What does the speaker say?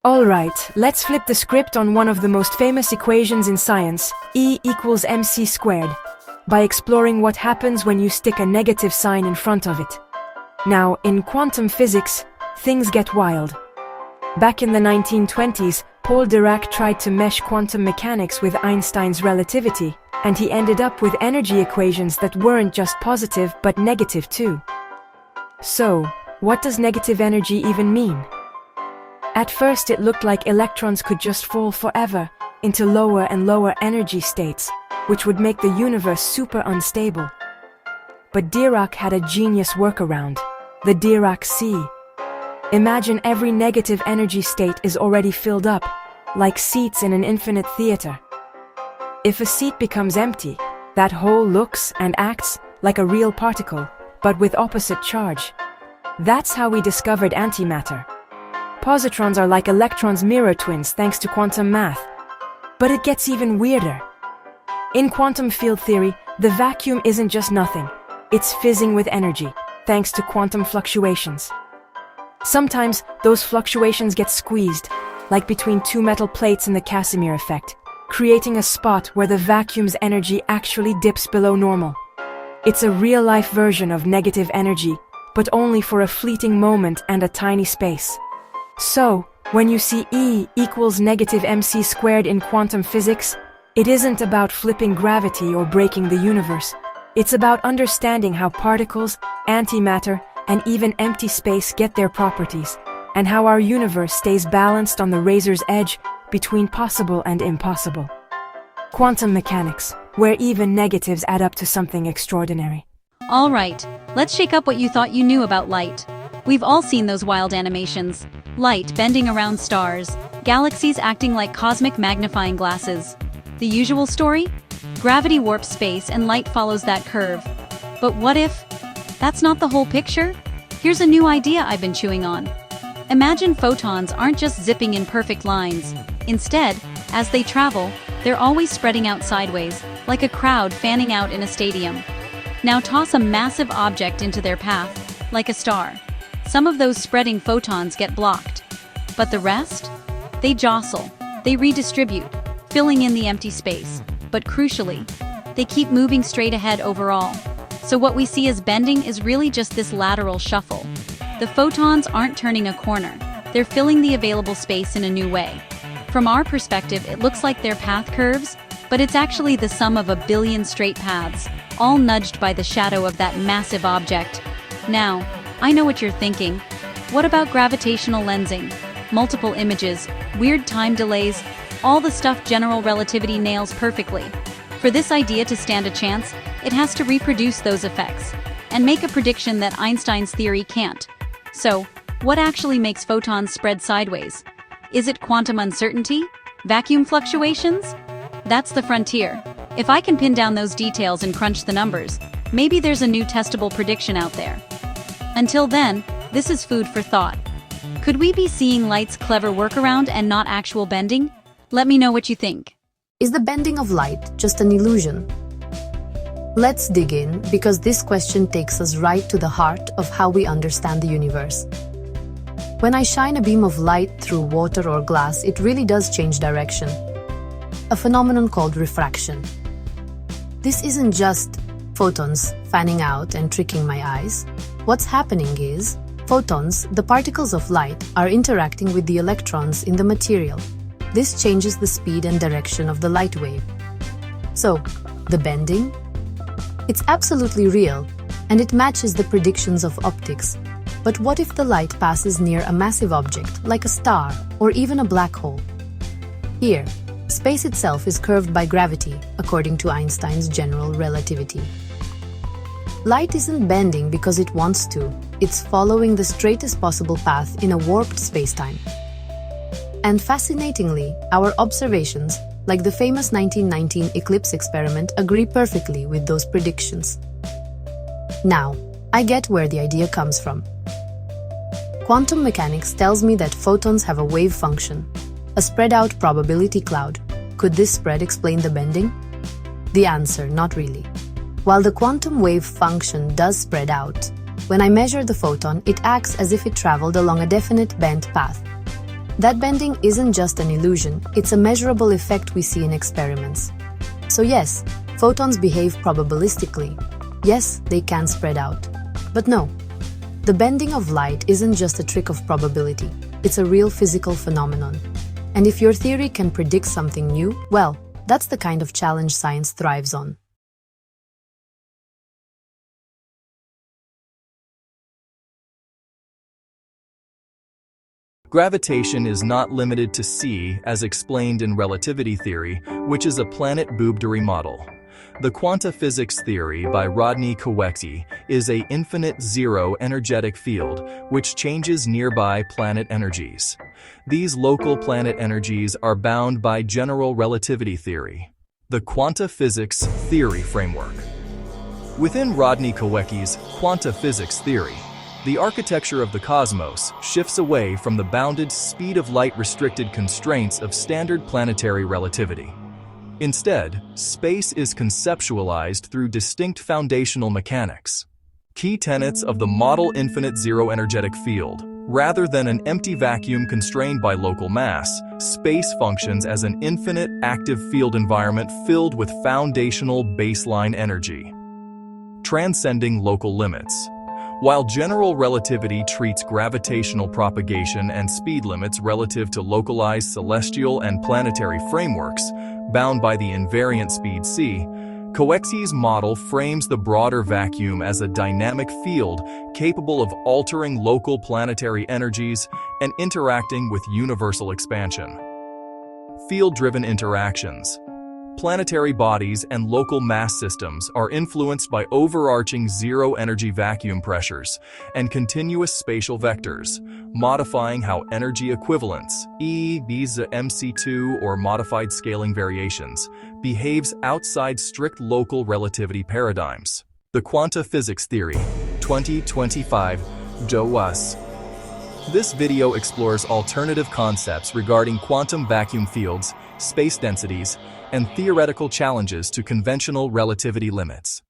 Alright, let's flip the script on one of the most famous equations in science, E equals mc squared, by exploring what happens when you stick a negative sign in front of it. Now, in quantum physics, things get wild. Back in the 1920s, Paul Dirac tried to mesh quantum mechanics with Einstein's relativity, and he ended up with energy equations that weren't just positive but negative too. So, what does negative energy even mean? At first it looked like electrons could just fall forever into lower and lower energy states, which would make the universe super unstable. But Dirac had a genius workaround, the Dirac sea. Imagine every negative energy state is already filled up, like seats in an infinite theater. If a seat becomes empty, that hole looks and acts like a real particle, but with opposite charge. That's how we discovered antimatter. Positrons are like electrons' mirror twins thanks to quantum math. But it gets even weirder. In quantum field theory, the vacuum isn't just nothing. It's fizzing with energy, thanks to quantum fluctuations. Sometimes, those fluctuations get squeezed, like between two metal plates in the Casimir effect, creating a spot where the vacuum's energy actually dips below normal. It's a real-life version of negative energy, but only for a fleeting moment and a tiny space. So, when you see E equals negative mc squared in quantum physics, it isn't about flipping gravity or breaking the universe. It's about understanding how particles, antimatter, and even empty space get their properties, and how our universe stays balanced on the razor's edge between possible and impossible. Quantum mechanics, where even negatives add up to something extraordinary. All right, let's shake up what you thought you knew about light. We've all seen those wild animations. Light bending around stars, galaxies acting like cosmic magnifying glasses. The usual story? Gravity warps space and light follows that curve. But what if that's not the whole picture? Here's a new idea I've been chewing on. Imagine photons aren't just zipping in perfect lines. Instead, as they travel, they're always spreading out sideways, like a crowd fanning out in a stadium. Now toss a massive object into their path, like a star. Some of those spreading photons get blocked. But the rest? They jostle, they redistribute, filling in the empty space. But crucially, they keep moving straight ahead overall. So what we see as bending is really just this lateral shuffle. The photons aren't turning a corner, they're filling the available space in a new way. From our perspective, it looks like they're path curves, but it's actually the sum of a billion straight paths, all nudged by the shadow of that massive object. Now, I know what you're thinking. What about gravitational lensing? Multiple images, weird time delays, all the stuff general relativity nails perfectly. For this idea to stand a chance, it has to reproduce those effects and make a prediction that Einstein's theory can't. So, what actually makes photons spread sideways? Is it quantum uncertainty? Vacuum fluctuations? That's the frontier. If I can pin down those details and crunch the numbers, maybe there's a new testable prediction out there. Until then, this is food for thought. Could we be seeing light's clever workaround and not actual bending? Let me know what you think. Is the bending of light just an illusion? Let's dig in, because this question takes us right to the heart of how we understand the universe. When I shine a beam of light through water or glass, it really does change direction. A phenomenon called refraction. This isn't just photons fanning out and tricking my eyes. What's happening is, photons, the particles of light, are interacting with the electrons in the material. This changes the speed and direction of the light wave. So, the bending? It's absolutely real, and it matches the predictions of optics. But what if the light passes near a massive object, like a star, or even a black hole? Here, space itself is curved by gravity, according to Einstein's general relativity. Light isn't bending because it wants to, it's following the straightest possible path in a warped spacetime. And fascinatingly, our observations, like the famous 1919 eclipse experiment, agree perfectly with those predictions. Now, I get where the idea comes from. Quantum mechanics tells me that photons have a wave function, a spread-out probability cloud. Could this spread explain the bending? The answer, not really. While the quantum wave function does spread out, when I measure the photon, it acts as if it traveled along a definite bent path. That bending isn't just an illusion, it's a measurable effect we see in experiments. So yes, photons behave probabilistically. Yes, they can spread out. But no, the bending of light isn't just a trick of probability, it's a real physical phenomenon. And if your theory can predict something new, well, that's the kind of challenge science thrives on. Gravitation is not limited to C as explained in relativity theory, which is a planet-Boobdary model. The quanta physics theory by Rodney Kowaczewski is a infinite zero energetic field which changes nearby planet energies. These local planet energies are bound by general relativity theory, the quanta physics theory framework. Within Rodney Kowaczewski's quanta physics theory, the architecture of the cosmos shifts away from the bounded speed of light restricted constraints of standard planetary relativity. Instead, space is conceptualized through distinct foundational mechanics, key tenets of the model infinite zero energetic field. Rather than an empty vacuum constrained by local mass, space functions as an infinite active field environment filled with foundational baseline energy, transcending local limits. While general relativity treats gravitational propagation and speed limits relative to localized celestial and planetary frameworks, bound by the invariant speed c, Kowaczewski's model frames the broader vacuum as a dynamic field capable of altering local planetary energies and interacting with universal expansion. Field-driven interactions. Planetary bodies and local mass systems are influenced by overarching zero-energy vacuum pressures and continuous spatial vectors, modifying how energy equivalence, E, visa MC2 or modified scaling variations, behaves outside strict local relativity paradigms. The Quanta Physics Theory, 2025, DOUS. This video explores alternative concepts regarding quantum vacuum fields, space densities, and theoretical challenges to conventional relativity limits.